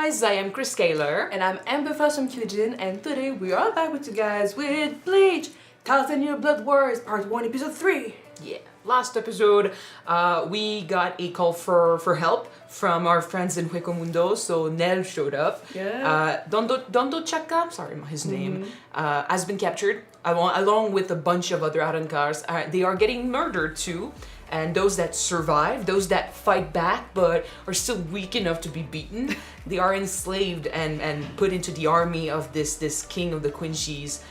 guys, I am Chris Scaler. And I'm Amber from Kyuujin, and today we are back with you guys with Bleach 1000-Year Blood Wars Part 1 Episode 3. Yeah, last episode we got a call for help from our friends in Hueco so Nel showed up. Yeah. Dondo Chaka, sorry his name, has been captured along with a bunch of other Arankars. They are getting murdered too. And those that survive, those that fight back but are still weak enough to be beaten, they are enslaved and put into the army of this king of the Quincies.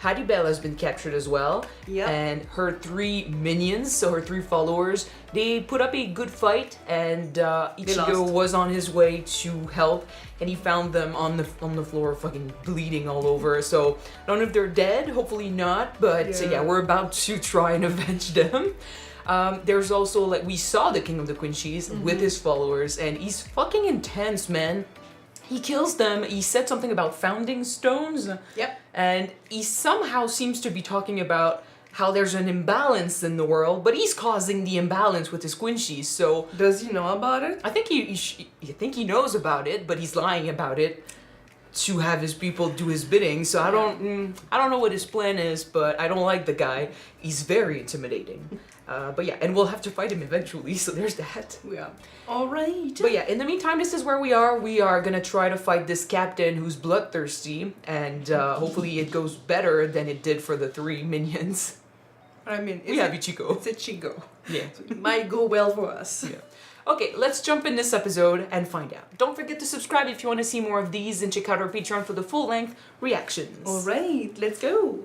Haribel has been captured as well. Yep. And her 3 minions, so her 3 followers, they put up a good fight, and Ichigo was on his way to help, and he found them on the floor fucking bleeding all over. So I don't know if they're dead, hopefully not, but yeah, we're about to try and avenge them. There's also, like, we saw the King of the Quincies with his followers, and he's fucking intense, man. He kills them. He said something about founding stones. Yep. And he somehow seems to be talking about how there's an imbalance in the world, but he's causing the imbalance with his Quincies, so... Does he know about it? I think he knows about it, but he's lying about it to have his people do his bidding, so I don't know what his plan is, but I don't like the guy. He's very intimidating. But yeah, and we'll have to fight him eventually, so there's that. Yeah. Alright. But yeah, in the meantime, this is where we are. We are gonna try to fight this captain who's bloodthirsty, and hopefully it goes better than it did for the 3 minions. I mean, We have Ichigo. It's Ichigo. Yeah. So it might go well for us. Yeah. Okay, let's jump in this episode and find out. Don't forget to subscribe if you want to see more of these, and check out our Patreon for the full-length reactions. Alright, let's go.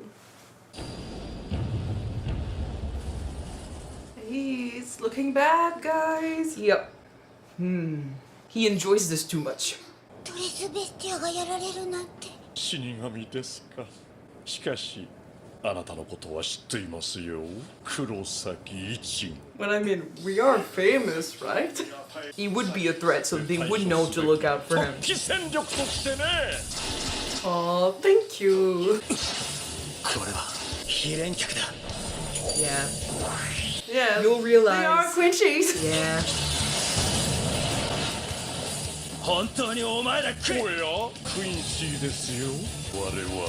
He's looking bad, guys. Yep. He enjoys this too much. トレスベスティアがやられるなんて。死神ですか。しかし、あなたのことは知っていますよ。黒崎一。 But I mean, we are famous, right? He would be a threat, so they would know to look out for him. 突起戦力としてね。 Oh, thank you. これは非連客だ。 Yeah. Yeah, You'll realize. they are Quincies. Yeah. 本当にお前らおや、クインシーですよ。我は。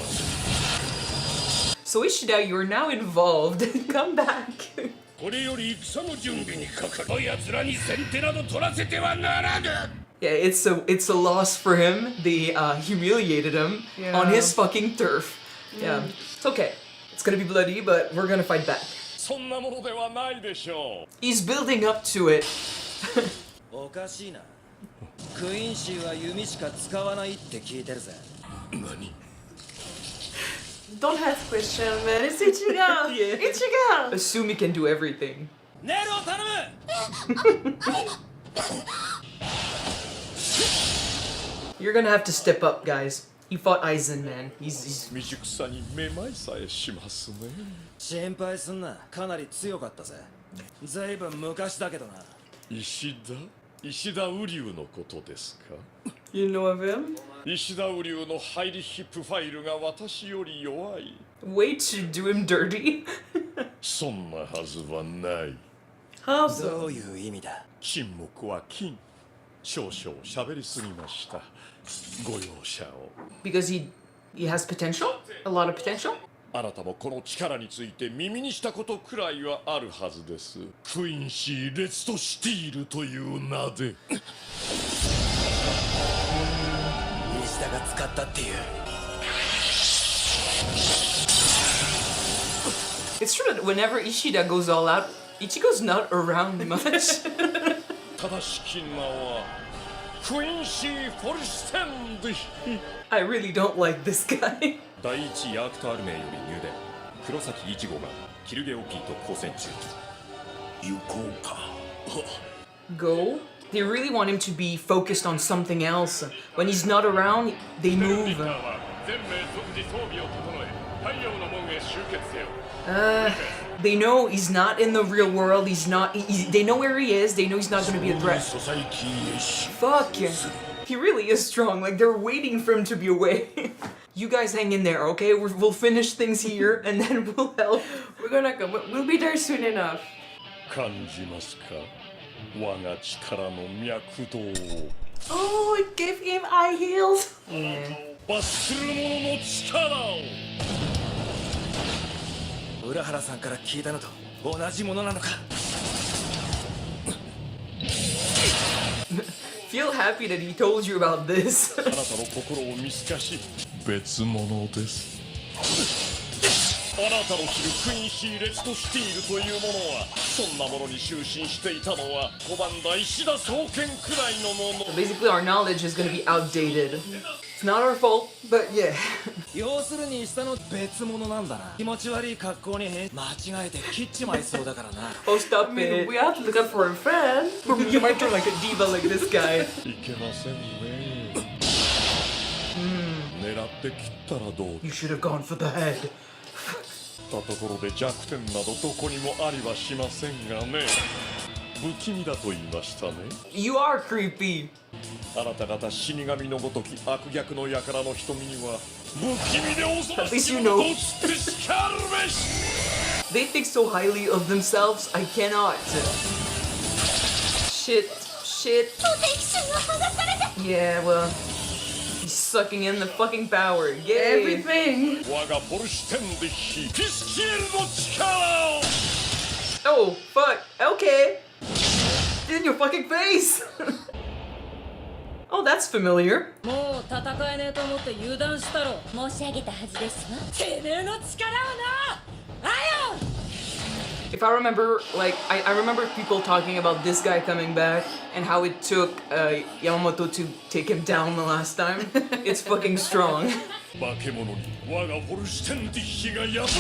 So Ishida, you are now involved. Come back. これより戦の準備にかかる。奴らに先手など取らせてはならぬ。 Yeah, it's a loss for him. They humiliated him on his fucking turf. Yeah. It's okay. It's gonna be bloody, but we're gonna fight back. そんなものではないでしょう。 He's building up to it. おかしいな。クインシーは弓しか使わないって聞いてるぜ。何？ Don't have question, man. It's Ichigo. Yeah. Ichigo. Assume he can do everything. ネルを頼む。 You're gonna have to step up, guys. He fought Aizen, man. He's 未熟さにめまいさえしますね。心配すんな。かなり強かったぜ。ずいぶん昔だけどな。石田雨竜のことですか？ You know of him? 石田雨竜のハイリヒプファイルが私より弱い。 way to do him dirty. そんなはずはない。 How so? どういう意味だ。沈黙は金。少々喋りすぎました。ご容赦を。 Because he has potential? A lot of potential? あなたもこの力について耳にしたことくらいはあるはずです。クインシー・レッド・シティールという名で。石田が使ったっていう。 It's true that whenever Ishida goes all out, Ichigo's not around much. 正しき名はクインシー・フォルステンディ。 I really don't like this guy. 第一ヤークタール名より入電。黒崎一護がキルゲオピーと交戦中。行こうか。 Go? They really want him to be focused on something else. When he's not around, they move. 全名即時装備を整え、太陽の門へ集結せよ。 They know he's not in the real world. He's not. They know where he is. They know he's not going to be a threat. Fuck yeah. He really is strong. Like, they're waiting for him to be away. You guys hang in there, okay? We'll finish things here, and then we'll help. We're gonna come. We'll be there soon enough. 感じますか？我が力の脈動を。Oh, it gave him eye heels. Yeah. 罰する者の力を。浦原さんから聞いたのと同じものなのか。 Feel happy that he told you about this. あなたの心を見透かし別物です。あなたの知るクインシー・レッド・シティールというものはそんなものに就寝していたのは拒んだ石田総研くらいのもの。 Basically, our knowledge is gonna be outdated. It's not our fault, but yeah. 要するに下の別物なんだな。気持ち悪い格好に間違えて切っちまいそうだからな。 Oh, stop it. We have to look out for a friend. You might turn like a diva like this guy. いけませんね。狙って切ったらどう You should have gone for the head. だところで弱点などどこにもありはしませんがね。不気味だと言いましたね。 You are creepy. あなた方死神のごとき悪逆の輩の瞳には不気味で恐ろ At least しい you も know. のとしてしかるべし。 They think so highly of themselves, I cannot. Shit. 敵者が剥がされて Yeah, well, he's sucking in the fucking power. Yay. Everything. 我がポルシュテンディヒピスキエルの力を。 Oh, fuck. Okay. In your fucking face. Oh, that's familiar. もう戦えねえと思って油断したろ。申し上げたはずですわてめえの力をな。あよ。 If I remember, like, I remember people talking about this guy coming back and how it took Yamamoto to take him down the last time. It's fucking strong. 化け物に我がポルシュテンディヒが破る。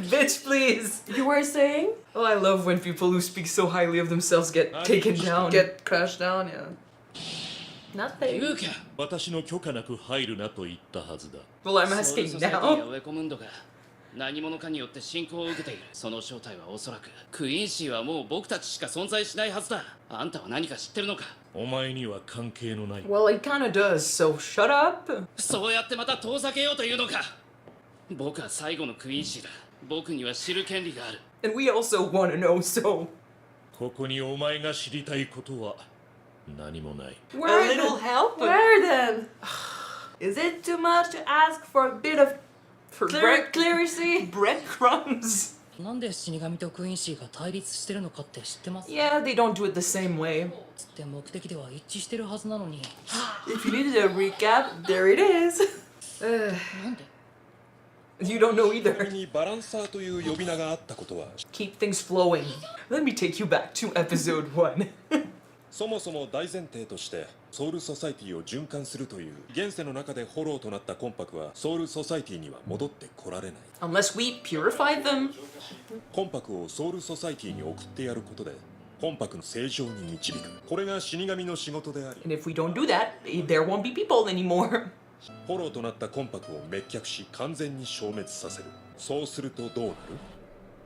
Bitch, please. You were saying? Oh, I love when people who speak so highly of themselves get taken down. Get crushed down, yeah. Nothing. 言うか。私の許可なく入るなと言ったはずだ。 Well, I'm ソウル asking ソサイティ now. やウェコムンドが何者かによって侵攻を受けている。その正体はおそらくクイーンシーはもう僕たちしか存在しないはずだ。あんたは何か知ってるのか。お前には関係のない。 Well, it kinda does, so shut up. そうやってまた遠ざけようというのか。僕は最後のクイーンシーだ。僕には知る権利がある。 And we also wanna know, so. ここにお前が知りたいことは何もない。 A little help? Where then? Is it too much to ask for a bit of For bread clarity? breadcrumbs. なんで死神とクイーンシーが対立してるのかって知ってます？ Yeah, they don't do it the same way. つって目的では一致してるはずなのに。 If you needed a recap, there it is. なんで？ You don't know either. にバランサーという呼び名があったことは Keep things flowing. Let me take you back to episode 1. そもそも大前提としてソウルソサイティを循環するという現世の中でフォローとなったコンパクはソウルソサイティには戻ってこられない。 Unless we purify them. コンパクをソウルソサイティに送ってやることでコンパクの正常に導く。これが死神の仕事であり And if we don't do that, there won't be people anymore. フォローとなったコンパクを滅却し完全に消滅させる。そうするとどうなる？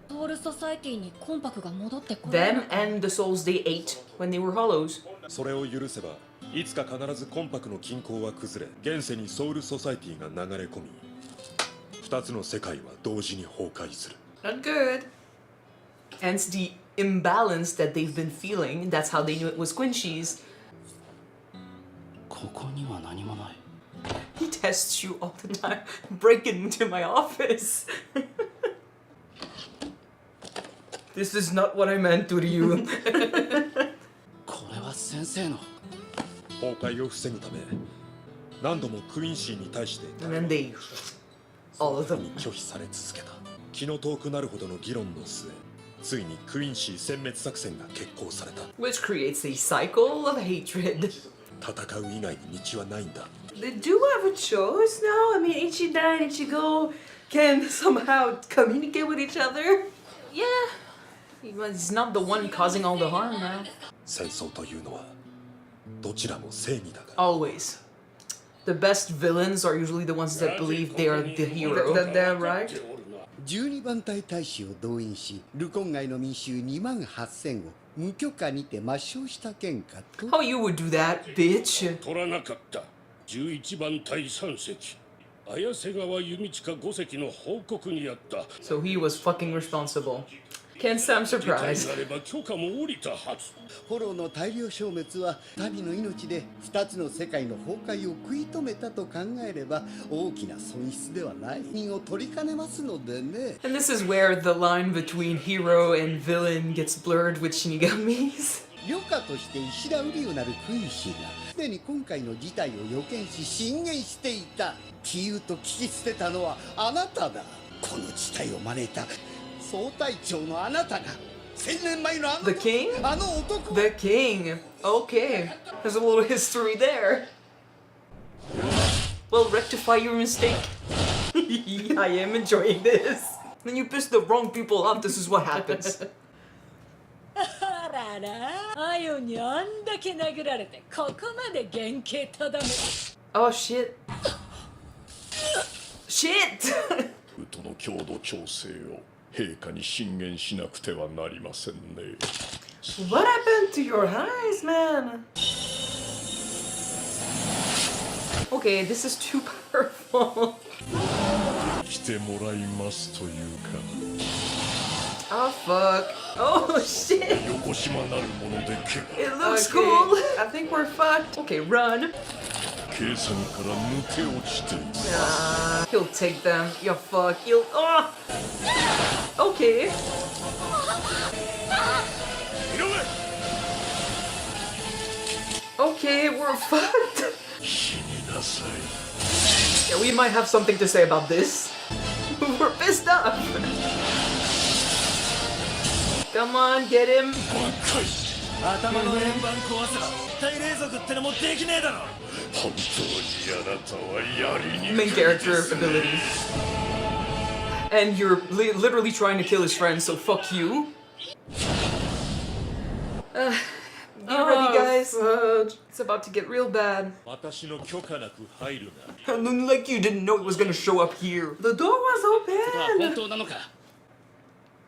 ソウルソサイティにコンパクが戻ってこられ Them なかった。 and the souls they ate when they were hollows. それを許せばいつか必ずコンパクの均衡は崩れ現世にソウルソサイティが流れ込み二つの世界は同時に崩壊する。 Not good. Hence the imbalance that they've been feeling. That's how they knew it was Quincies. ここには何もない。 He tests you all the time. Break into my office. This is not what I meant to you. これは先生の。崩壊を防ぐため何度もクインシーに対して And then they, all of に them. 拒否され続けた。気の遠くなるほどの議論の末ついにクインシー殲滅作戦が決行された。 Which creates a cycle of hatred. 戦う以外に道はないんだ。 They do have a choice now. I mean, Ishida and Ichigo can somehow communicate with each other. Yeah. He's not the one causing all the harm now. 戦争というのはどちらも正義だが Always. The best villains are usually the ones that believe they are the hero. That damn right. 12番隊大使を動員しルコン街の民衆2万8000を無許可にて抹消した件かと。 How you would do that, bitch? 取らなかった11番隊3隻綾瀬川弓近5隻の報告にあった。 So he was fucking responsible. Can't say I'm 事態 surprised. があれば許可も下りたはず。フォローの大量消滅は民の命で2つの世界の崩壊を食い止めたと考えれば大きな損失ではないを取りかねますのでね。 And this is where the line between hero and villain gets blurred with shinigamis. 旅客として石田瓜生なるクインシーがすでに今回の事態を予見し進言していた。杞憂と聞き捨てたのはあなただ。この事態を招いた総隊長のあなたが1000年前のあの The king? あの男 The king. Okay. There's a little history there. Well, rectify your mistake. I am enjoying this. When you piss the wrong people off, this is what happens. あららあよにあんだけ殴られてここまで原型とどめ Oh shit. Shit! ウトの強度調整を陛下に進言しなくてはなりませんね。 What happened to your eyes, man? Okay, this is too powerful. 来てもらいますというか、 Oh fuck. Oh shit. よこしまなるものでけ It looks Okay, cool. I think we're fucked. Okay, run. 計算から抜け落ちて、 He'll take them. You fuck. He'll. Oh! Okay. 井上 Okay, we're fucked. 死になさい。 Yeah, we might have something to say about this. We're pissed off. Come on, get him. 若い。頭の円盤壊せば大霊族ってのもできねえだろ。本当にあなたはやりに Main くい character abilities. And you're literally trying to kill his friends, so fuck you. Get ready, guys. Fudge. It's about to get real bad. 私の許可なく入るな。 Like you didn't know it was gonna show up here. The door was 本 open. 当なのか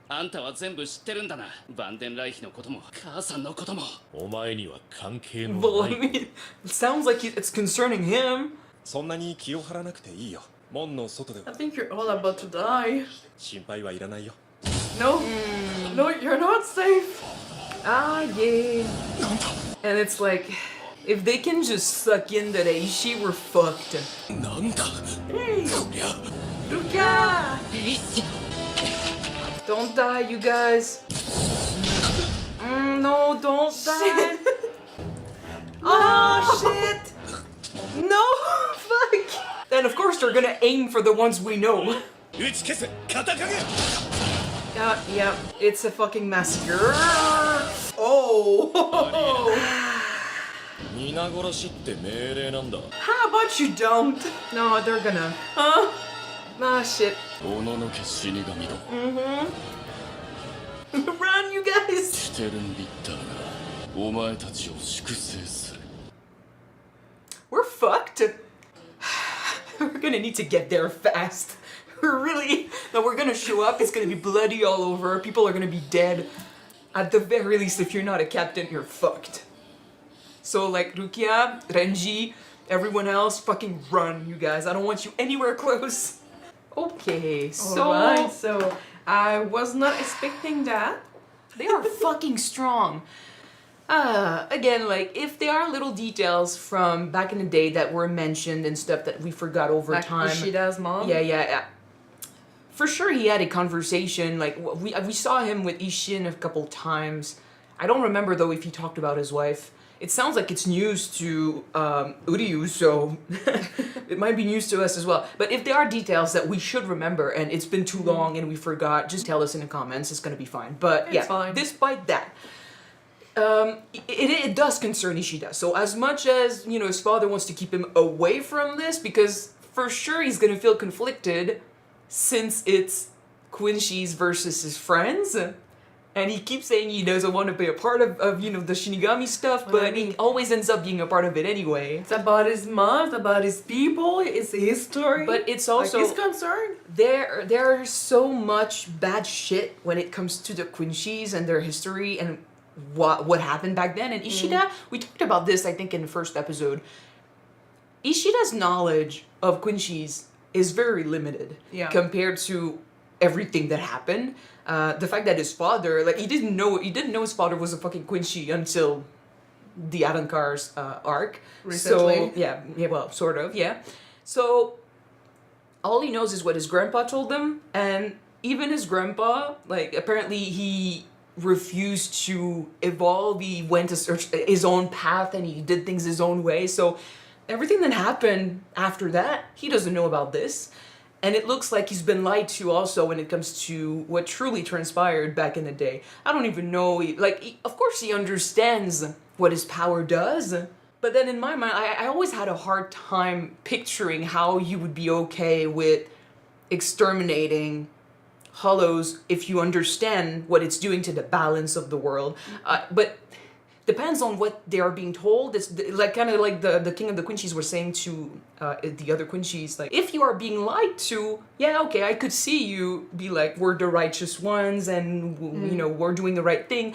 あんたは全部知ってるんだな。バンデンライヒのことも母さんのことも。お前には関係の Well, な I い。 mean, it sounds like it's concerning him. そんなに気を張らなくていいよ。門の外で I は think you're all about to die. 心配はいらないよ。 No. No, you're not safe. Ah, yeah. And it's like, if they can just suck in that Aishi, we're fucked. なんだ Hey, こりゃ Luca. Don't die, you guys. No, don't die. Oh, shit. No, fuck. And of course, they're gonna aim for the ones we know. 打ち消せ肩影 Yeah, it's a fucking massacre. Oh. 皆殺しって命令なんだ How about you don't? No, they're gonna. Huh? Ah, shit. おののけ死神ど Run, you guys. ステルンビッターがお前たちを粛清する We're fucked. We're gonna need to get there fast. We're really. No, we're gonna show up. It's gonna be bloody all over. People are gonna be dead. At the very least, if you're not a captain, you're fucked. So, like, Rukia, Renji, everyone else, fucking run, you guys. I don't want you anywhere close. Okay, so. Alright, so I was not expecting that. They are fucking strong. Again, like, if there are little details from back in the day that were mentioned and stuff that we forgot over Like time. Ishida's mom? Yeah. For sure he had a conversation, like, we saw him with Ishin a couple times. I don't remember, though, if he talked about his wife. It sounds like it's news to Uryu, so it might be news to us as well. But if there are details that we should remember and it's been too long and we forgot, just tell us in the comments. It's gonna be fine. But It's yeah, fine. despite that, it does concern Ishida. So as much as, you know, his father wants to keep him away from this, because for sure he's gonna feel conflicted since it's Quincies versus his friends. And he keeps saying he doesn't want to be a part of you know, the Shinigami stuff, Well, I but mean- he always ends up being a part of it anyway. It's about his mom, it's about his people, it's his story. But it's like, also he's concerned. there's so much bad shit when it comes to the Quincies and their history and what happened back then. And Ishida, we talked about this I think in the first episode. Ishida's knowledge of Quincies is very limited Yeah. compared to everything that happened. The fact that his father, like, he didn't know his father was a fucking Quincy until the Adankar's arc. Recently. So yeah, well, sort of, yeah. So all he knows is what his grandpa told him, and even his grandpa, like, apparently he refused to evolve. He went to search his own path and he did things his own way. So everything that happened after that, he doesn't know about this. And it looks like he's been lied to also when it comes to what truly transpired back in the day. I don't even know, of course he understands what his power does. But then in my mind, I always had a hard time picturing how you would be okay with exterminating hollows if you understand what it's doing to the balance of the world. But depends on what they are being told. It's like kind of like the king of the Quincies were saying to the other Quincies, like, if you are being lied to, yeah, okay, I could see you be like, we're the righteous ones and you know, we're doing the right thing.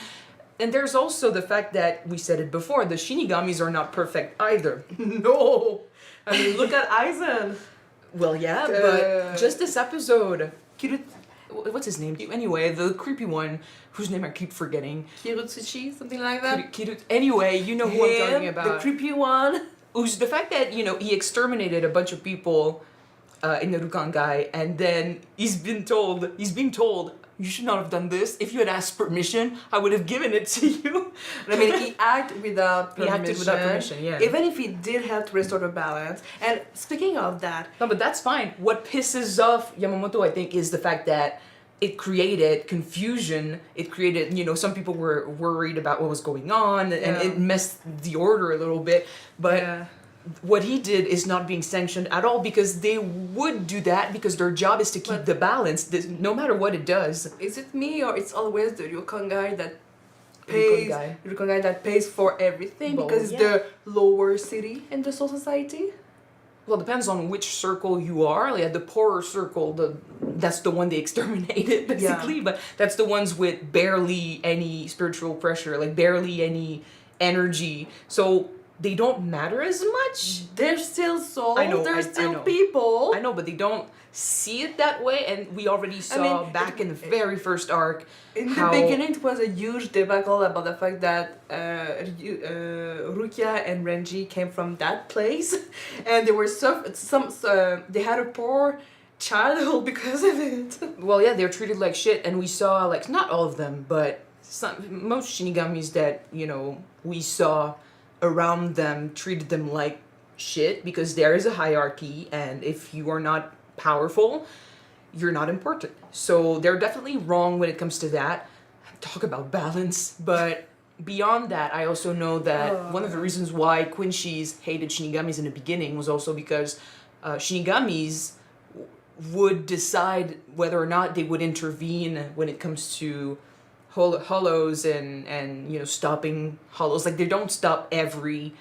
And there's also the fact that, we said it before, the shinigamis are not perfect either. No! I mean, look at Aizen! Well, yeah, but just this episode, what's his name? Anyway, the creepy one, whose name I keep forgetting. Kirutsuchi, something like that? Anyway, you know who I'm talking about. The creepy one. Who's the fact that, you know, he exterminated a bunch of people in the Rukangai, and then he's being told, you should not have done this. If you had asked permission, I would have given it to you. I mean, he acted without permission. He acted without permission, yeah. Even if he did help to restore the balance. And speaking of that... No, but that's fine. What pisses off Yamamoto, I think, is the fact that it created confusion. It created, you know, some people were worried about what was going on, and it messed the order a little bit. But what he did is not being sanctioned at all, because they would do that because their job is to keep the balance, no matter what it does. Is it me, or it's always the Rukangai that pays? Rukangai that pays for everything, because it's the lower city in the Soul Society? Well, it depends on which circle you are. Like the poorer circle, that's the one they exterminated, basically. Yeah. But that's the ones with barely any spiritual pressure, like barely any energy. So they don't matter as much. They're still souls. I know. They're still I know. people. I know, but they don't see it that way. And we already saw back in the very first arc. In the beginning, it was a huge debacle about the fact that Rukia and Renji came from that place, and they were they had a poor childhood because of it. Well, yeah, they're treated like shit, and we saw, like, not all of them, but most shinigamis that, you know, we saw around them treated them like shit, because there is a hierarchy, and if you are not powerful, you're not important. So they're definitely wrong when it comes to that. Talk about balance. But beyond that, I also know that one of the reasons why Quincies hated shinigamis in the beginning was also because shinigamis would decide whether or not they would intervene when it comes to hollows and you know, stopping hollows. Like, they don't stop every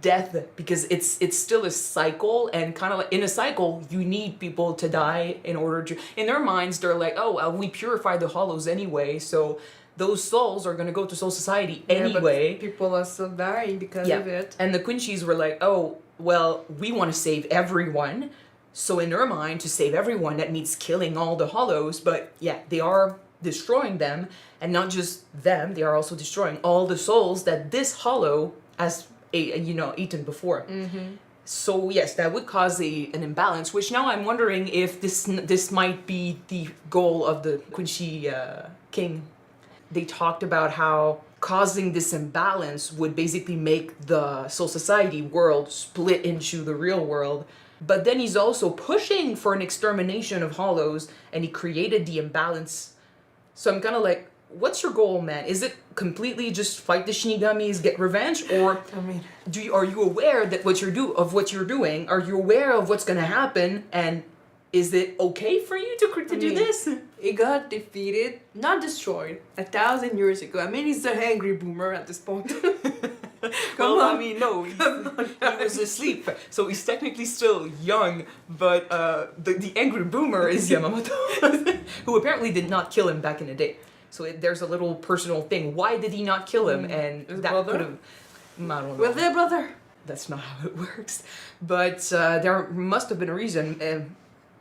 death, because it's still a cycle, and kind of like in a cycle you need people to die in order to, in their minds they're like, oh well, we purify the hollows anyway, so those souls are going to go to Soul Society anyway. But people are still dying because of it. And the Quincies were like, oh well, we want to save everyone, so in their mind, to save everyone, that means killing all the hollows. But yeah, they are destroying them, and not just them, they are also destroying all the souls that this hollow has, you know, eaten before. Mm-hmm. So yes, that would cause an imbalance, which now I'm wondering if this might be the goal of the Quincy king. They talked about how causing this imbalance would basically make the Soul Society world split into the real world. But then he's also pushing for an extermination of hollows, and he created the imbalance. So I'm kind of like, what's your goal, man? Is it completely just fight the shinigamis, get revenge, or I mean, are you aware that what you're doing? Are you aware of what's gonna happen? And is it okay for you to do this? It got defeated, not destroyed, 1,000 years ago. I mean, he's an angry boomer at this point. Come on. I mean, no, he was asleep, so he's technically still young, but the angry boomer is Yamamoto, who apparently did not kill him back in the day. So there's a little personal thing. Why did he not kill him? And his that brother? could have... I don't know. With their brother. That's not how it works. But there must have been a reason.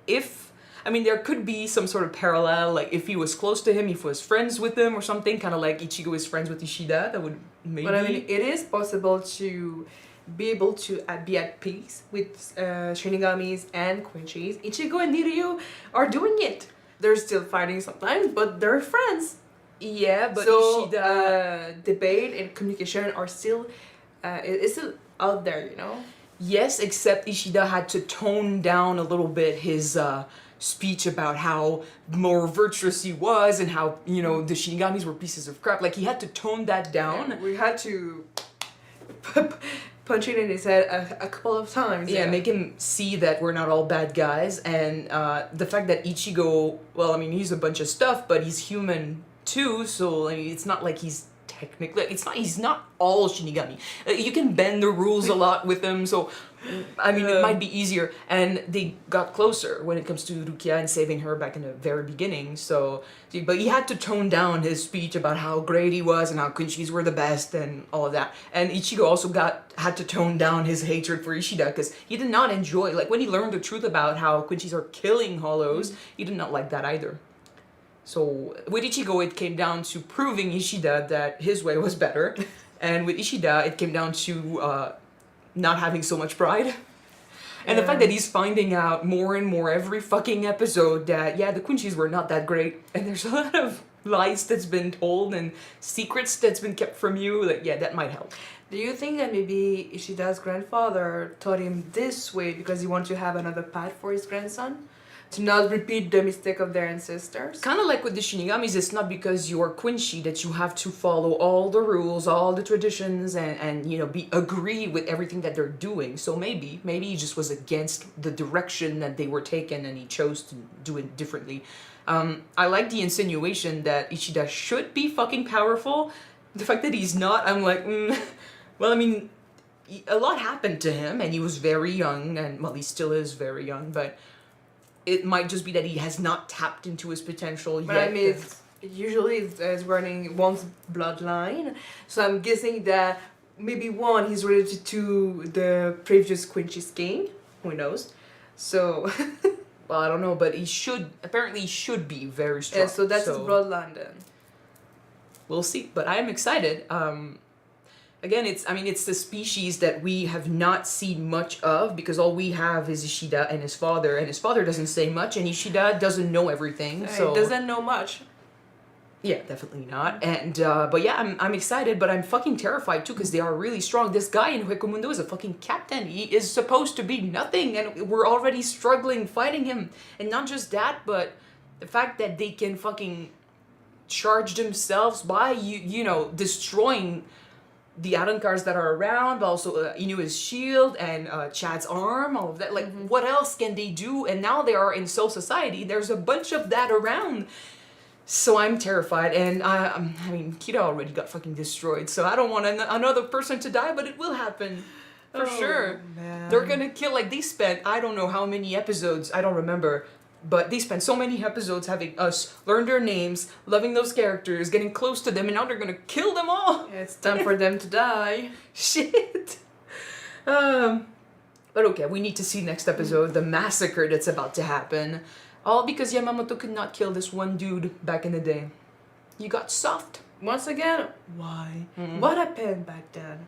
If... I mean, there could be some sort of parallel, like if he was close to him, if he was friends with him or something, kind of like Ichigo is friends with Ishida, that would maybe... But I mean, it is possible to be able to be at peace with shinigamis and Quincies. Ichigo and Niryu are doing it. They're still fighting sometimes, but they're friends. Yeah, but so, Ishida... debate and communication are still... it's still out there, you know? Yes, except Ishida had to tone down a little bit his speech about how more virtuous he was and how, you know, the shinigamis were pieces of crap. Like, he had to tone that down. Yeah, we had to punch it in his head a couple of times. Yeah, make him see that we're not all bad guys. And the fact that Ichigo, well, I mean, he's a bunch of stuff, but he's human too, so I mean, it's not like he's technically, he's not all Shinigami. You can bend the rules a lot with him, so I mean, it might be easier. And they got closer when it comes to Rukia and saving her back in the very beginning, so, but he had to tone down his speech about how great he was and how Quincies were the best and all of that. And Ichigo also had to tone down his hatred for Ishida, because he did not enjoy, like when he learned the truth about how Quincies are killing Hollows, he did not like that either. So with Ichigo, it came down to proving Ishida that his way was better, and with Ishida, it came down to not having so much pride. And the fact that he's finding out more and more every fucking episode that, yeah, the Quincies were not that great, and there's a lot of lies that's been told and secrets that's been kept from you, like, yeah, that might help. Do you think that maybe Ishida's grandfather taught him this way because he wanted to have another path for his grandson? To not repeat the mistake of their ancestors? Kind of like with the Shinigamis, it's not because you're Quincy that you have to follow all the rules, all the traditions, and you know, agree with everything that they're doing. So maybe he just was against the direction that they were taken and he chose to do it differently. I like the insinuation that Ishida should be fucking powerful. The fact that he's not, I'm like, well, I mean, a lot happened to him and he was very young, and well, he still is very young, but it might just be that he has not tapped into his potential yet. But I mean, usually it's running one's bloodline, so I'm guessing that maybe one, he's related to the previous Quincy's king, who knows? So, well, I don't know, but apparently he should be very strong. Yeah, so that's his bloodline then. We'll see, but I am excited. Again, it's the species that we have not seen much of, because all we have is Ishida and his father doesn't say much, and Ishida doesn't know everything, so... He doesn't know much. Yeah, definitely not. And, but yeah, I'm excited, but I'm fucking terrified too, because they are really strong. This guy in Hueco is a fucking captain. He is supposed to be nothing, and we're already struggling fighting him. And not just that, but the fact that they can fucking charge themselves by, you know, destroying the Arankars that are around, but also Inu's shield and Chad's arm, all of that. Like, what else can they do? And now they are in Soul Society. There's a bunch of that around. So I'm terrified. And I mean, Kira already got fucking destroyed. So I don't want another person to die, but it will happen. For sure. Man. They're gonna kill, like, they spent, I don't know how many episodes, I don't remember, but they spent so many episodes having us learn their names, loving those characters, getting close to them, and now they're gonna kill them all! Yeah, it's time for them to die. Shit! But okay, we need to see next episode, the massacre that's about to happen. All because Yamamoto could not kill this one dude back in the day. You got soft. Once again, why? What happened back then?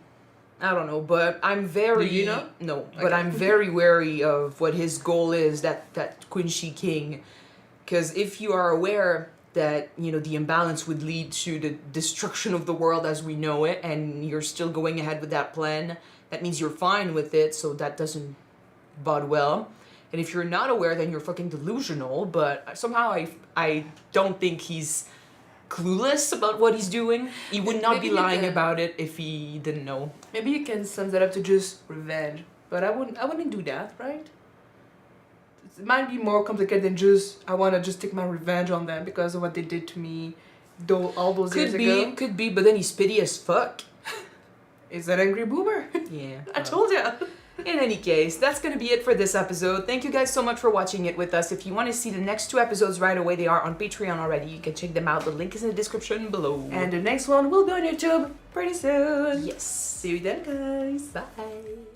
I don't know, but I'm very... Do you know? No, Okay. but I'm very wary of what his goal is, that Quincy King. Because if you are aware that, you know, the imbalance would lead to the destruction of the world as we know it, and you're still going ahead with that plan, that means you're fine with it, so that doesn't bode well. And if you're not aware, then you're fucking delusional, but somehow I don't think he's clueless about what he's doing. He would not be lying about it if he didn't know. Maybe you can sum that up to just revenge, but I wouldn't do that, right? It might be more complicated than just I want to just take my revenge on them because of what they did to me, all those years ago. Could be, but then he's petty as fuck. Is that angry boomer? Yeah. I told you. In any case, that's going to be it for this episode. Thank you guys so much for watching it with us. If you want to see the next 2 episodes right away, they are on Patreon already. You can check them out. The link is in the description below. And the next one will be on YouTube pretty soon. Yes. See you then, guys. Bye.